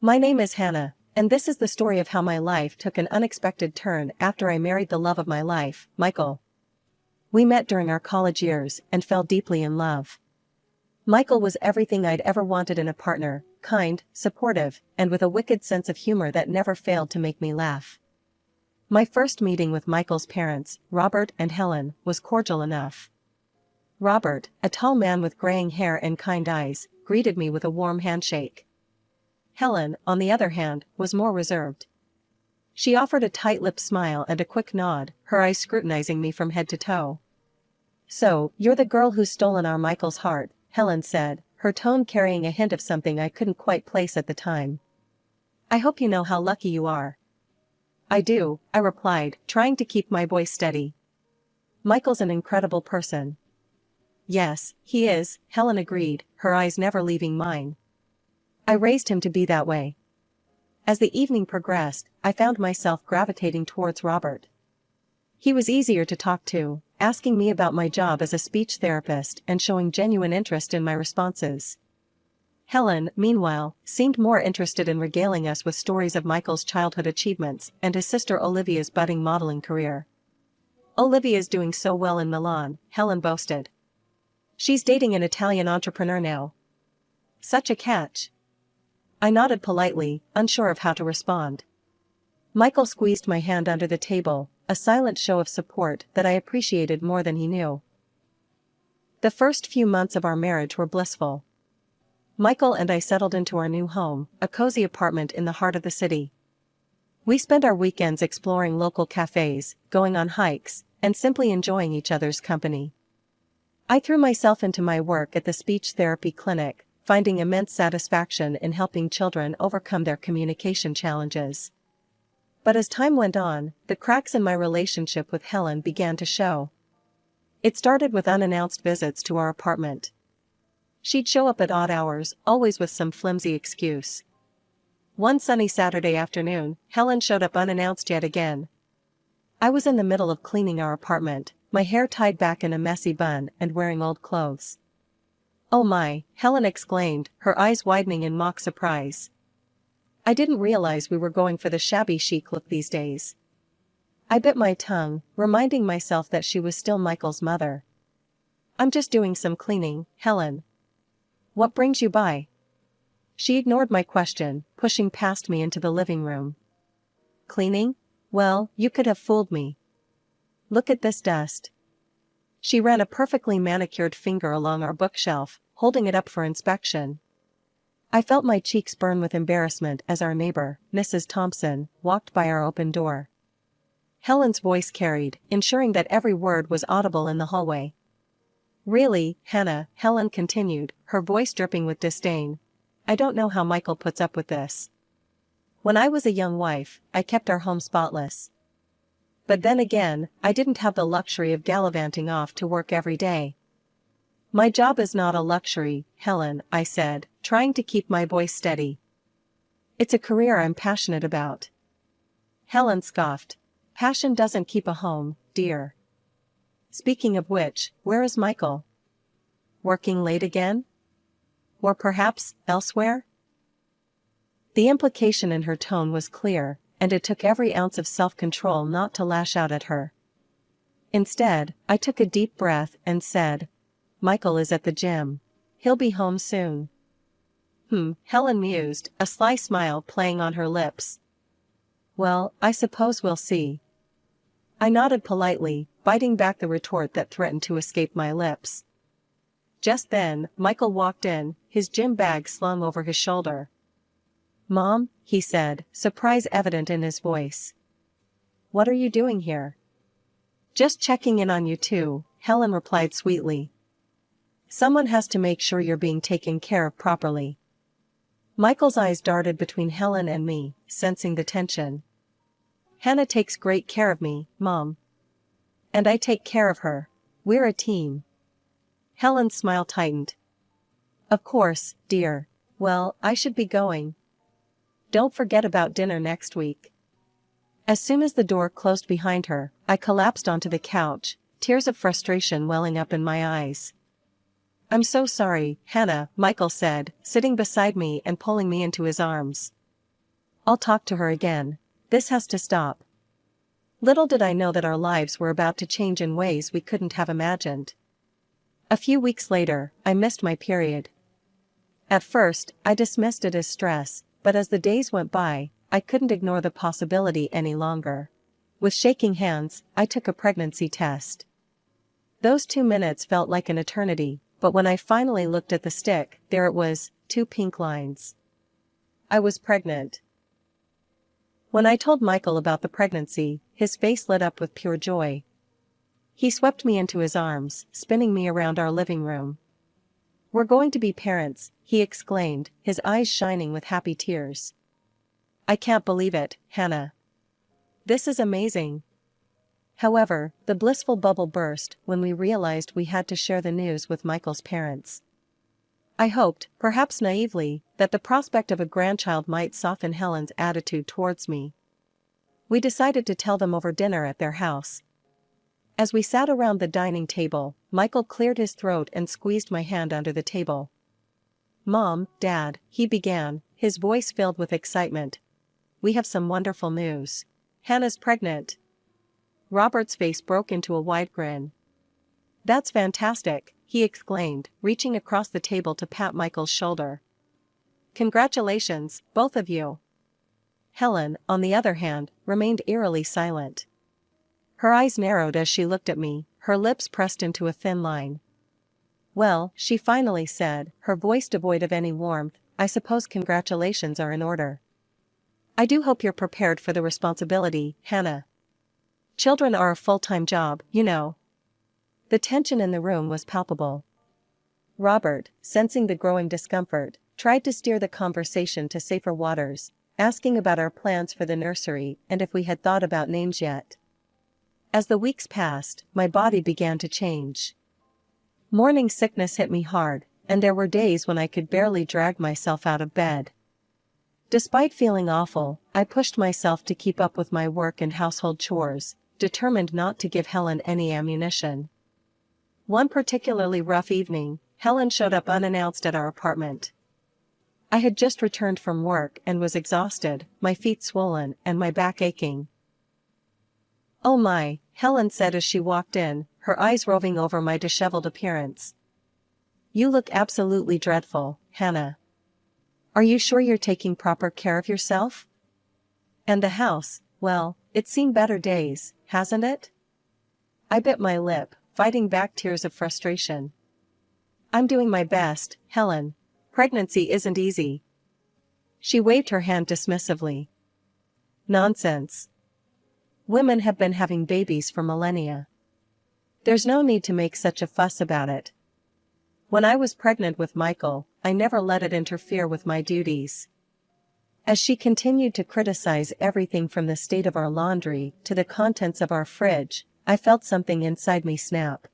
My name is Hannah, and this is the story of how my life took an unexpected turn after I married the love of my life, Michael. We met during our college years and fell deeply in love. Michael was everything I'd ever wanted in a partner, kind, supportive, and with a wicked sense of humor that never failed to make me laugh. My first meeting with Michael's parents, Robert and Helen, was cordial enough. Robert, a tall man with graying hair and kind eyes, greeted me with a warm handshake. Helen, on the other hand, was more reserved. She offered a tight-lipped smile and a quick nod, her eyes scrutinizing me from head to toe. "So, you're the girl who's stolen our Michael's heart," Helen said, her tone carrying a hint of something I couldn't quite place at the time. "I hope you know how lucky you are." "I do," I replied, trying to keep my voice steady. "Michael's an incredible person." "Yes, he is," Helen agreed, her eyes never leaving mine. "I raised him to be that way." As the evening progressed, I found myself gravitating towards Robert. He was easier to talk to, asking me about my job as a speech therapist and showing genuine interest in my responses. Helen, meanwhile, seemed more interested in regaling us with stories of Michael's childhood achievements and his sister Olivia's budding modeling career. "Olivia's doing so well in Milan," Helen boasted. "She's dating an Italian entrepreneur now." "Such a catch." I nodded politely, unsure of how to respond. Michael squeezed my hand under the table, a silent show of support that I appreciated more than he knew. The first few months of our marriage were blissful. Michael and I settled into our new home, a cozy apartment in the heart of the city. We spent our weekends exploring local cafes, going on hikes, and simply enjoying each other's company. I threw myself into my work at the speech therapy clinic, finding immense satisfaction in helping children overcome their communication challenges. But as time went on, the cracks in my relationship with Helen began to show. It started with unannounced visits to our apartment. She'd show up at odd hours, always with some flimsy excuse. One sunny Saturday afternoon, Helen showed up unannounced yet again. I was in the middle of cleaning our apartment, my hair tied back in a messy bun and wearing old clothes. "Oh my," Helen exclaimed, her eyes widening in mock surprise. "I didn't realize we were going for the shabby chic look these days." I bit my tongue, reminding myself that she was still Michael's mother. "I'm just doing some cleaning, Helen." "What brings you by?" She ignored my question, pushing past me into the living room. "Cleaning? Well, you could have fooled me. Look at this dust." She ran a perfectly manicured finger along our bookshelf, holding it up for inspection. I felt my cheeks burn with embarrassment as our neighbor, Mrs. Thompson, walked by our open door. Helen's voice carried, ensuring that every word was audible in the hallway. "Really, Hannah," Helen continued, her voice dripping with disdain. "I don't know how Michael puts up with this. When I was a young wife, I kept our home spotless. But then again, I didn't have the luxury of gallivanting off to work every day." "My job is not a luxury, Helen," I said, trying to keep my voice steady. "It's a career I'm passionate about." Helen scoffed. "Passion doesn't keep a home, dear." "Speaking of which, where is Michael? Working late again? Or perhaps, elsewhere?" The implication in her tone was clear, and it took every ounce of self-control not to lash out at her. Instead, I took a deep breath and said, "Michael is at the gym. He'll be home soon." Helen mused, a sly smile playing on her lips. "Well, I suppose we'll see." I nodded politely, biting back the retort that threatened to escape my lips. Just then, Michael walked in, his gym bag slung over his shoulder. "Mom," he said, surprise evident in his voice. "What are you doing here?" "Just checking in on you too," Helen replied sweetly. "Someone has to make sure you're being taken care of properly." Michael's eyes darted between Helen and me, sensing the tension. "Hannah takes great care of me, Mom. And I take care of her. We're a team." Helen's smile tightened. "Of course, dear. Well, I should be going. Don't forget about dinner next week." As soon as the door closed behind her, I collapsed onto the couch, tears of frustration welling up in my eyes. "I'm so sorry, Hannah," Michael said, sitting beside me and pulling me into his arms. I'll talk to her again. This has to stop. Little did I know that our lives were about to change in ways we couldn't have imagined. A few weeks later, I missed my period. At first, I dismissed it as stress, but as the days went by, I couldn't ignore the possibility any longer. With shaking hands, I took a pregnancy test. Those 2 minutes felt like an eternity, but when I finally looked at the stick, there it was, 2 pink lines. I was pregnant. When I told Michael about the pregnancy, his face lit up with pure joy. He swept me into his arms, spinning me around our living room. "We're going to be parents," he exclaimed, his eyes shining with happy tears. "I can't believe it, Hannah. This is amazing." However, the blissful bubble burst when we realized we had to share the news with Michael's parents. I hoped, perhaps naively, that the prospect of a grandchild might soften Helen's attitude towards me. We decided to tell them over dinner at their house. As we sat around the dining table, Michael cleared his throat and squeezed my hand under the table. "Mom, Dad," he began, his voice filled with excitement. "We have some wonderful news. Hannah's pregnant." Robert's face broke into a wide grin. "That's fantastic," he exclaimed, reaching across the table to pat Michael's shoulder. "Congratulations, both of you." Helen, on the other hand, remained eerily silent. Her eyes narrowed as she looked at me, her lips pressed into a thin line. "Well," she finally said, her voice devoid of any warmth, "I suppose congratulations are in order. I do hope you're prepared for the responsibility, Hannah. Children are a full-time job, you know." The tension in the room was palpable. Robert, sensing the growing discomfort, tried to steer the conversation to safer waters, asking about our plans for the nursery and if we had thought about names yet. As the weeks passed, my body began to change. Morning sickness hit me hard, and there were days when I could barely drag myself out of bed. Despite feeling awful, I pushed myself to keep up with my work and household chores, determined not to give Helen any ammunition. One particularly rough evening, Helen showed up unannounced at our apartment. I had just returned from work and was exhausted, my feet swollen and my back aching. "Oh my," Helen said as she walked in, her eyes roving over my disheveled appearance. "You look absolutely dreadful, Hannah. Are you sure you're taking proper care of yourself? And the house, well, it's seen better days, hasn't it?" I bit my lip, fighting back tears of frustration. "I'm doing my best, Helen. Pregnancy isn't easy." She waved her hand dismissively. "Nonsense. Women have been having babies for millennia. There's no need to make such a fuss about it. When I was pregnant with Michael, I never let it interfere with my duties." As she continued to criticize everything from the state of our laundry to the contents of our fridge, I felt something inside me snap.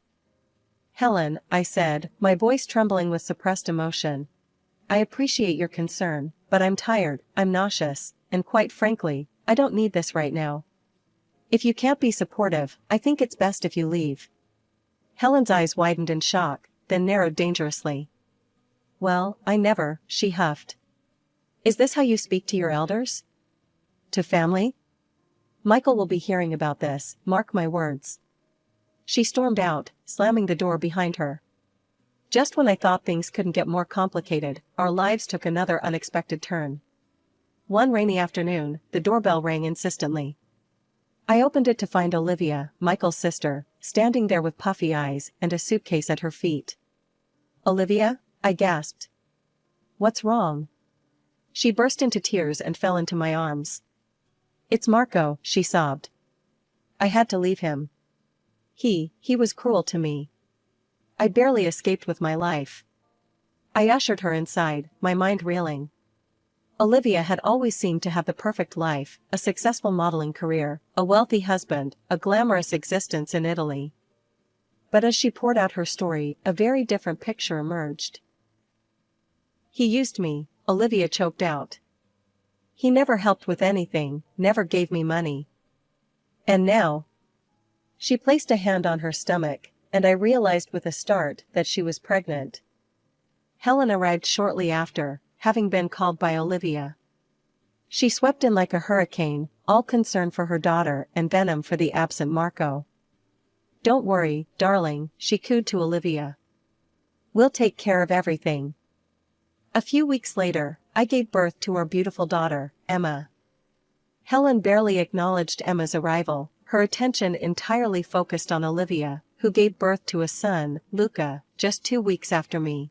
"Helen," I said, my voice trembling with suppressed emotion, "I appreciate your concern, but I'm tired, I'm nauseous, and quite frankly, I don't need this right now. If you can't be supportive, I think it's best if you leave." Helen's eyes widened in shock, then narrowed dangerously. "Well, I never," she huffed. "Is this how you speak to your elders? To family? Michael will be hearing about this, mark my words." She stormed out, slamming the door behind her. Just when I thought things couldn't get more complicated, our lives took another unexpected turn. One rainy afternoon, the doorbell rang insistently. I opened it to find Olivia, Michael's sister, standing there with puffy eyes and a suitcase at her feet. "Olivia?" I gasped. "What's wrong?" She burst into tears and fell into my arms. "It's Marco," she sobbed. "I had to leave him. He was cruel to me. I barely escaped with my life." I ushered her inside, my mind reeling. Olivia had always seemed to have the perfect life, a successful modeling career, a wealthy husband, a glamorous existence in Italy. But as she poured out her story, a very different picture emerged. "He used me," Olivia choked out. "He never helped with anything, never gave me money. And now—" She placed a hand on her stomach, and I realized with a start that she was pregnant. Helen arrived shortly after, having been called by Olivia. She swept in like a hurricane, all concern for her daughter and venom for the absent Marco. "Don't worry, darling," she cooed to Olivia. "We'll take care of everything." A few weeks later, I gave birth to our beautiful daughter, Emma. Helen barely acknowledged Emma's arrival, her attention entirely focused on Olivia, who gave birth to a son, Luca, just 2 weeks after me.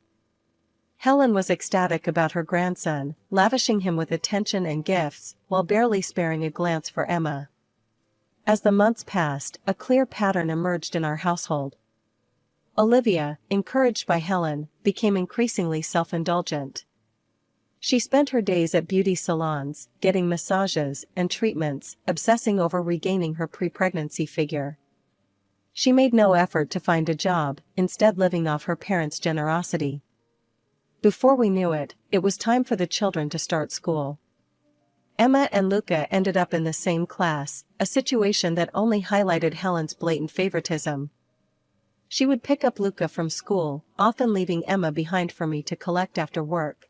Helen was ecstatic about her grandson, lavishing him with attention and gifts, while barely sparing a glance for Emma. As the months passed, a clear pattern emerged in our household. Olivia, encouraged by Helen, became increasingly self-indulgent. She spent her days at beauty salons, getting massages and treatments, obsessing over regaining her pre-pregnancy figure. She made no effort to find a job, instead living off her parents' generosity. Before we knew it, it was time for the children to start school. Emma and Luca ended up in the same class, a situation that only highlighted Helen's blatant favoritism. She would pick up Luca from school, often leaving Emma behind for me to collect after work.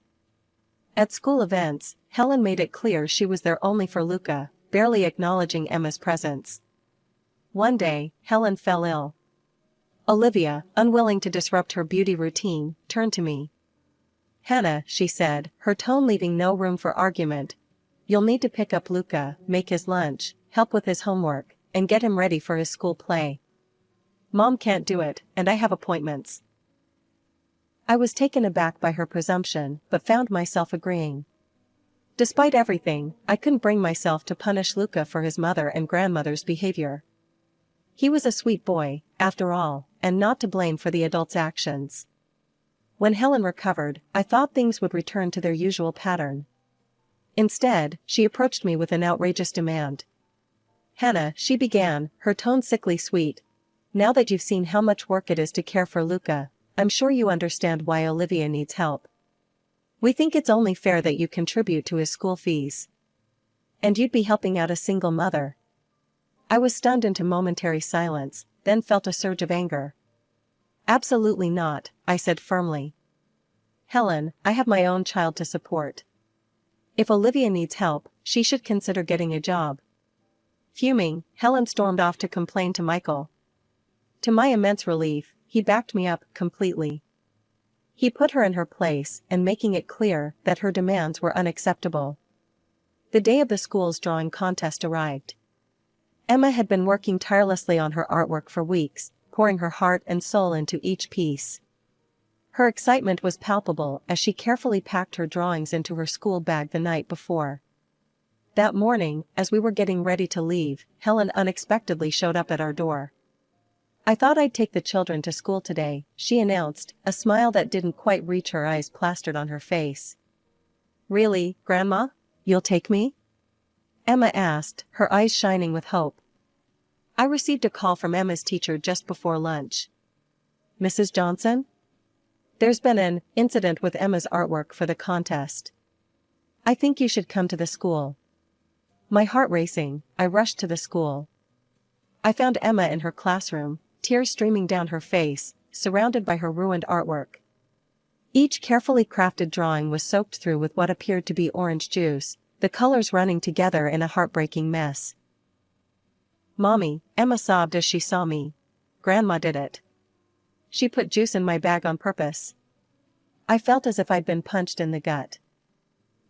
At school events, Helen made it clear she was there only for Luca, barely acknowledging Emma's presence. One day, Helen fell ill. Olivia, unwilling to disrupt her beauty routine, turned to me. "Hannah," she said, her tone leaving no room for argument, "you'll need to pick up Luca, make his lunch, help with his homework, and get him ready for his school play. Mom can't do it, and I have appointments." I was taken aback by her presumption, but found myself agreeing. Despite everything, I couldn't bring myself to punish Luca for his mother and grandmother's behavior. He was a sweet boy, after all, and not to blame for the adult's actions. When Helen recovered, I thought things would return to their usual pattern. Instead, she approached me with an outrageous demand. "Hannah," she began, her tone sickly sweet, "now that you've seen how much work it is to care for Luca, I'm sure you understand why Olivia needs help. We think it's only fair that you contribute to his school fees. And you'd be helping out a single mother." I was stunned into momentary silence, then felt a surge of anger. "Absolutely not," I said firmly. "Helen, I have my own child to support. If Olivia needs help, she should consider getting a job." Fuming, Helen stormed off to complain to Michael. To my immense relief, he backed me up completely. He put her in her place, and making it clear that her demands were unacceptable. The day of the school's drawing contest arrived. Emma had been working tirelessly on her artwork for weeks, pouring her heart and soul into each piece. Her excitement was palpable as she carefully packed her drawings into her school bag the night before. That morning, as we were getting ready to leave, Helen unexpectedly showed up at our door. "I thought I'd take the children to school today," she announced, a smile that didn't quite reach her eyes plastered on her face. "Really, Grandma? You'll take me?" Emma asked, her eyes shining with hope. I received a call from Emma's teacher just before lunch. "Mrs. Johnson? There's been an incident with Emma's artwork for the contest. I think you should come to the school." My heart racing, I rushed to the school. I found Emma in her classroom, tears streaming down her face, surrounded by her ruined artwork. Each carefully crafted drawing was soaked through with what appeared to be orange juice, the colors running together in a heartbreaking mess. "Mommy," Emma sobbed as she saw me. "Grandma did it. She put juice in my bag on purpose." I felt as if I'd been punched in the gut.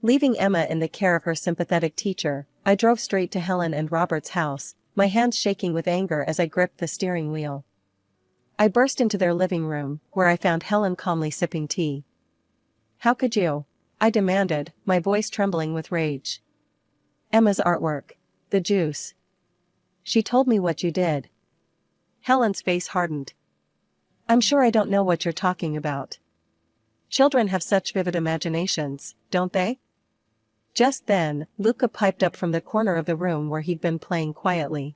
Leaving Emma in the care of her sympathetic teacher, I drove straight to Helen and Robert's house, my hands shaking with anger as I gripped the steering wheel. I burst into their living room, where I found Helen calmly sipping tea. "How could you?" I demanded, my voice trembling with rage. "Emma's artwork. The juice. She told me what you did." Helen's face hardened. "I'm sure I don't know what you're talking about. Children have such vivid imaginations, don't they?" Just then, Luca piped up from the corner of the room where he'd been playing quietly.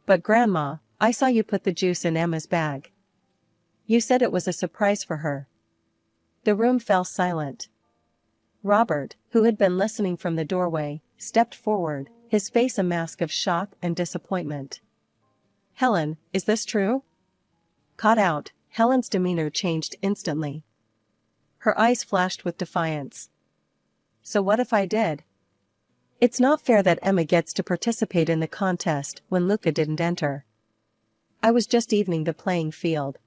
"But Grandma, I saw you put the juice in Emma's bag. You said it was a surprise for her." The room fell silent. Robert, who had been listening from the doorway, stepped forward, his face a mask of shock and disappointment. "Helen, is this true?" Caught out, Helen's demeanor changed instantly. Her eyes flashed with defiance. "So what if I did?" It's not fair that Emma gets to participate in the contest when Luca didn't enter. I was just evening the playing field.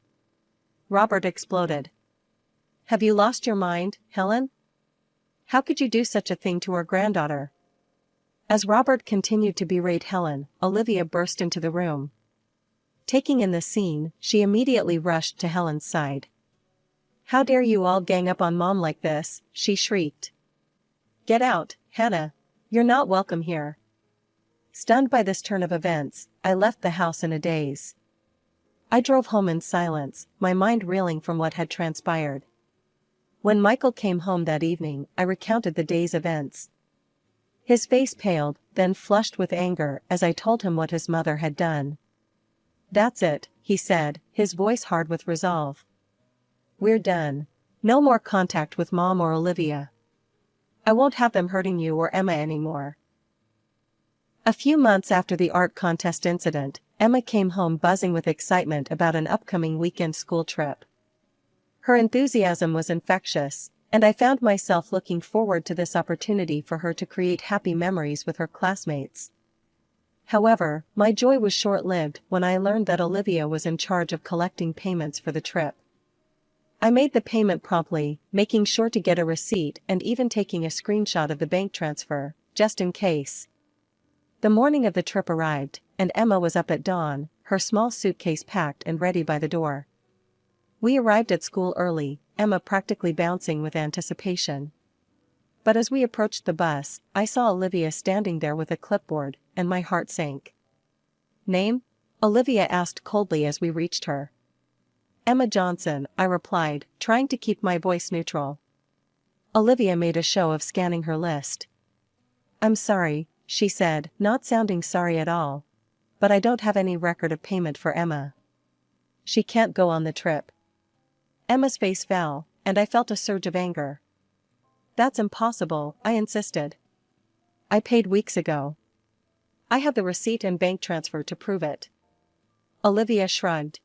Robert exploded. Have you lost your mind, Helen? How could you do such a thing to our granddaughter? As Robert continued to berate Helen, Olivia burst into the room. Taking in the scene, she immediately rushed to Helen's side. How dare you all gang up on Mom like this, she shrieked. Get out, Hannah. You're not welcome here. Stunned by this turn of events, I left the house in a daze. I drove home in silence, my mind reeling from what had transpired. When Michael came home that evening, I recounted the day's events. His face paled, then flushed with anger as I told him what his mother had done. That's it, he said, his voice hard with resolve. We're done. No more contact with Mom or Olivia. I won't have them hurting you or Emma anymore. A few months after the art contest incident, Emma came home buzzing with excitement about an upcoming weekend school trip. Her enthusiasm was infectious, and I found myself looking forward to this opportunity for her to create happy memories with her classmates. However, my joy was short-lived when I learned that Olivia was in charge of collecting payments for the trip. I made the payment promptly, making sure to get a receipt and even taking a screenshot of the bank transfer, just in case. The morning of the trip arrived, and Emma was up at dawn, her small suitcase packed and ready by the door. We arrived at school early, Emma practically bouncing with anticipation. But as we approached the bus, I saw Olivia standing there with a clipboard, and my heart sank. Name? Olivia asked coldly as we reached her. Emma Johnson, I replied, trying to keep my voice neutral. Olivia made a show of scanning her list. I'm sorry, she said, not sounding sorry at all. But I don't have any record of payment for Emma. She can't go on the trip. Emma's face fell, and I felt a surge of anger. That's impossible, I insisted. I paid weeks ago. I have the receipt and bank transfer to prove it. Olivia shrugged.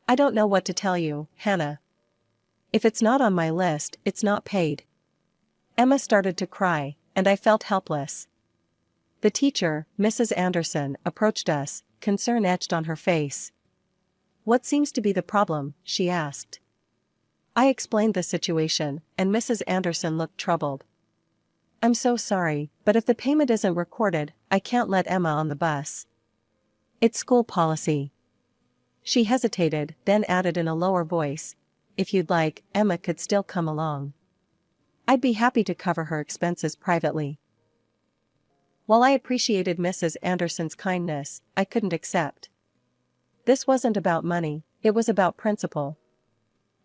I don't know what to tell you, Hannah. If it's not on my list, it's not paid. Emma started to cry, and I felt helpless. The teacher, Mrs. Anderson, approached us, concern etched on her face. What seems to be the problem? She asked. I explained the situation, and Mrs. Anderson looked troubled. I'm so sorry, but if the payment isn't recorded, I can't let Emma on the bus. It's school policy. She hesitated, then added in a lower voice, if you'd like, Emma could still come along. I'd be happy to cover her expenses privately. While I appreciated Mrs. Anderson's kindness, I couldn't accept. This wasn't about money, it was about principle.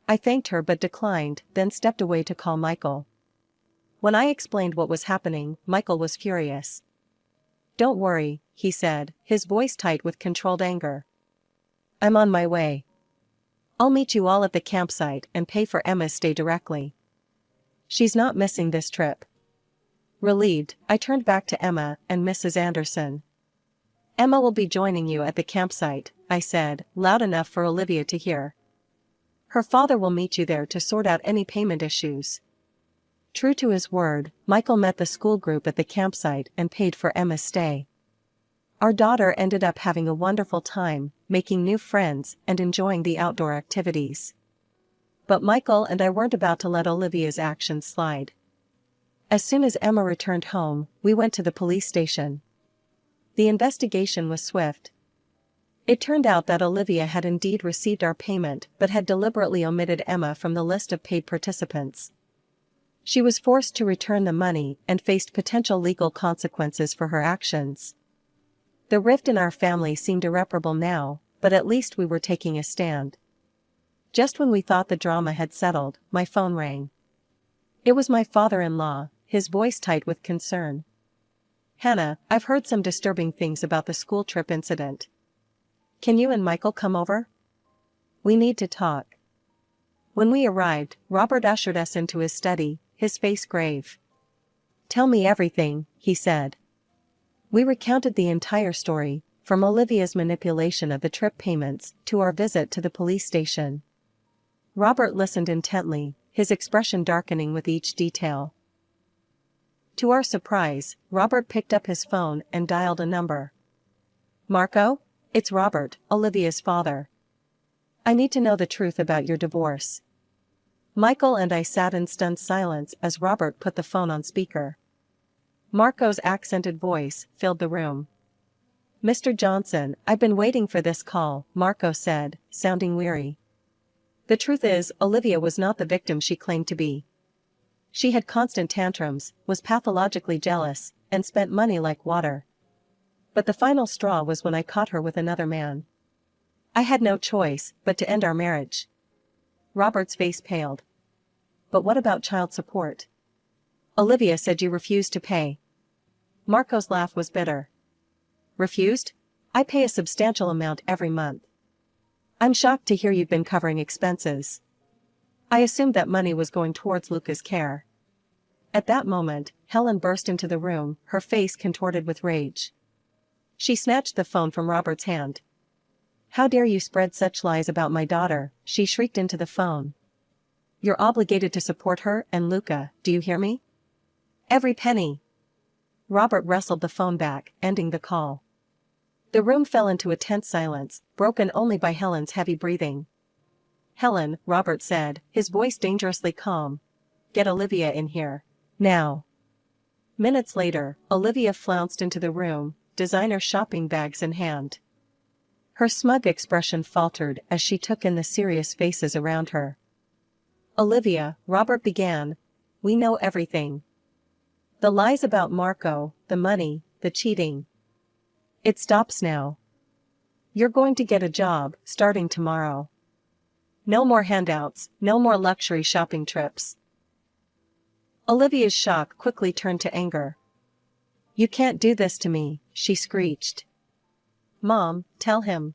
I thanked her but declined, then stepped away to call Michael. When I explained what was happening, Michael was furious. Don't worry, he said, his voice tight with controlled anger. I'm on my way. I'll meet you all at the campsite and pay for Emma's stay directly. She's not missing this trip. Relieved, I turned back to Emma and Mrs. Anderson. Emma will be joining you at the campsite, I said, loud enough for Olivia to hear. Her father will meet you there to sort out any payment issues. True to his word, Michael met the school group at the campsite and paid for Emma's stay. Our daughter ended up having a wonderful time, making new friends and enjoying the outdoor activities. But Michael and I weren't about to let Olivia's actions slide. As soon as Emma returned home, we went to the police station. The investigation was swift. It turned out that Olivia had indeed received our payment but had deliberately omitted Emma from the list of paid participants. She was forced to return the money and faced potential legal consequences for her actions. The rift in our family seemed irreparable now, but at least we were taking a stand. Just when we thought the drama had settled, my phone rang. It was my father-in-law, his voice tight with concern. Hannah, I've heard some disturbing things about the school trip incident. Can you and Michael come over? We need to talk. When we arrived, Robert ushered us into his study, his face grave. Tell me everything, he said. We recounted the entire story, from Olivia's manipulation of the trip payments to our visit to the police station. Robert listened intently, his expression darkening with each detail. To our surprise, Robert picked up his phone and dialed a number. "Marco? It's Robert, Olivia's father. I need to know the truth about your divorce." Michael and I sat in stunned silence as Robert put the phone on speaker. Marco's accented voice filled the room. "Mr. Johnson, I've been waiting for this call," Marco said, sounding weary. "The truth is, Olivia was not the victim she claimed to be. She had constant tantrums, was pathologically jealous, and spent money like water. But the final straw was when I caught her with another man. I had no choice but to end our marriage." Robert's face paled. "But what about child support? Olivia said you refused to pay." Marco's laugh was bitter. "Refused? I pay a substantial amount every month. I'm shocked to hear you've been covering expenses. I assumed that money was going towards Luca's care." At that moment, Helen burst into the room, her face contorted with rage. She snatched the phone from Robert's hand. "How dare you spread such lies about my daughter?" she shrieked into the phone. "You're obligated to support her and Luca, do you hear me? Every penny." Robert wrestled the phone back, ending the call. The room fell into a tense silence, broken only by Helen's heavy breathing. "Helen," Robert said, his voice dangerously calm. "Get Olivia in here. Now." Minutes later, Olivia flounced into the room, designer shopping bags in hand. Her smug expression faltered as she took in the serious faces around her. "Olivia," Robert began, "we know everything. The lies about Marco, the money, the cheating. It stops now. You're going to get a job, starting tomorrow. No more handouts, no more luxury shopping trips." Olivia's shock quickly turned to anger. "You can't do this to me," she screeched. "Mom, tell him."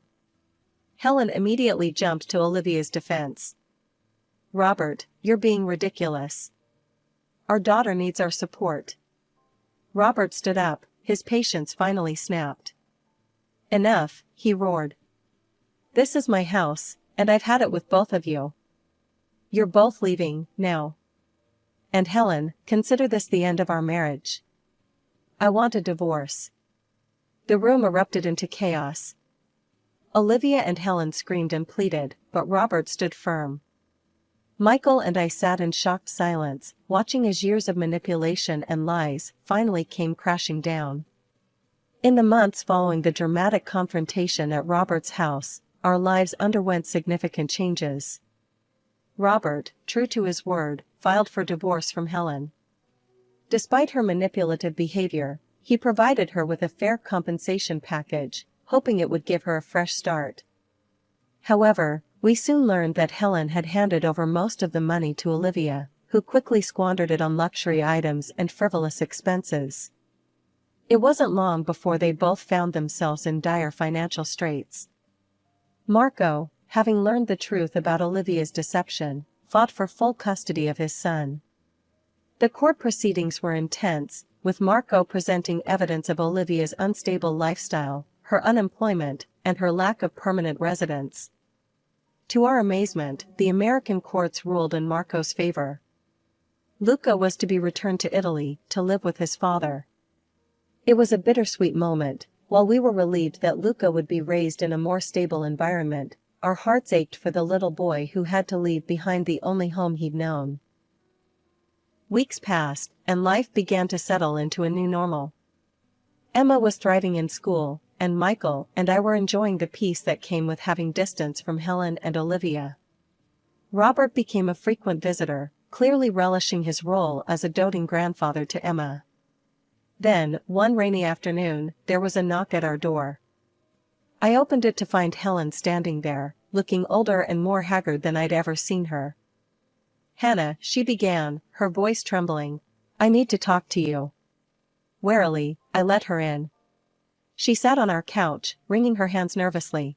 Helen immediately jumped to Olivia's defense. "Robert, you're being ridiculous. Our daughter needs our support." Robert stood up, his patience finally snapped. "Enough," he roared. "This is my house, and I've had it with both of you. You're both leaving, now. And Helen, consider this the end of our marriage. I want a divorce." The room erupted into chaos. Olivia and Helen screamed and pleaded, but Robert stood firm. Michael and I sat in shocked silence, watching as years of manipulation and lies finally came crashing down. In the months following the dramatic confrontation at Robert's house, our lives underwent significant changes. Robert, true to his word, filed for divorce from Helen. Despite her manipulative behavior, he provided her with a fair compensation package, hoping it would give her a fresh start. However, we soon learned that Helen had handed over most of the money to Olivia, who quickly squandered it on luxury items and frivolous expenses. It wasn't long before they both found themselves in dire financial straits. Marco, having learned the truth about Olivia's deception, fought for full custody of his son. The court proceedings were intense, with Marco presenting evidence of Olivia's unstable lifestyle, her unemployment, and her lack of permanent residence. To our amazement, the American courts ruled in Marco's favor. Luca was to be returned to Italy to live with his father. It was a bittersweet moment. While we were relieved that Luca would be raised in a more stable environment, our hearts ached for the little boy who had to leave behind the only home he'd known. Weeks passed, and life began to settle into a new normal. Emma was thriving in school, and Michael and I were enjoying the peace that came with having distance from Helen and Olivia. Robert became a frequent visitor, clearly relishing his role as a doting grandfather to Emma. Then, one rainy afternoon, there was a knock at our door. I opened it to find Helen standing there, looking older and more haggard than I'd ever seen her. "Hannah," she began, her voice trembling, "I need to talk to you." Warily, I let her in. She sat on our couch, wringing her hands nervously.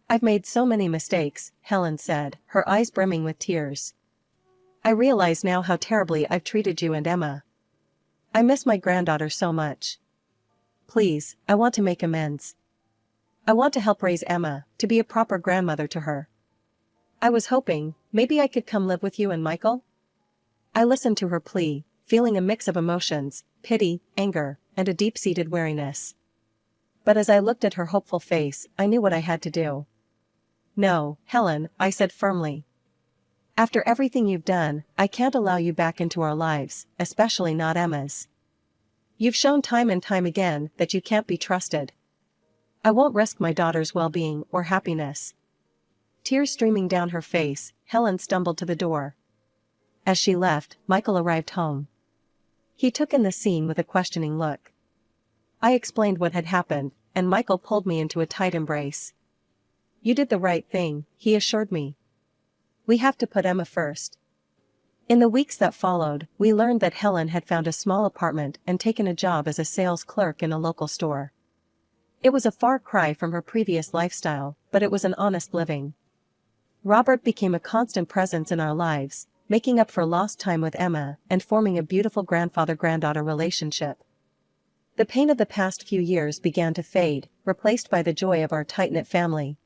"I've made so many mistakes," Helen said, her eyes brimming with tears. "I realize now how terribly I've treated you and Emma. I miss my granddaughter so much. Please, I want to make amends. I want to help raise Emma, to be a proper grandmother to her. I was hoping, maybe I could come live with you and Michael?" I listened to her plea, feeling a mix of emotions, pity, anger, and a deep-seated weariness. But as I looked at her hopeful face, I knew what I had to do. "No, Helen," I said firmly. "After everything you've done, I can't allow you back into our lives, especially not Emma's. You've shown time and time again that you can't be trusted. I won't risk my daughter's well-being or happiness." Tears streaming down her face, Helen stumbled to the door. As she left, Michael arrived home. He took in the scene with a questioning look. I explained what had happened, and Michael pulled me into a tight embrace. "You did the right thing," he assured me. "We have to put Emma first." In the weeks that followed, we learned that Helen had found a small apartment and taken a job as a sales clerk in a local store. It was a far cry from her previous lifestyle, but it was an honest living. Robert became a constant presence in our lives, making up for lost time with Emma and forming a beautiful grandfather-granddaughter relationship. The pain of the past few years began to fade, replaced by the joy of our tight-knit family,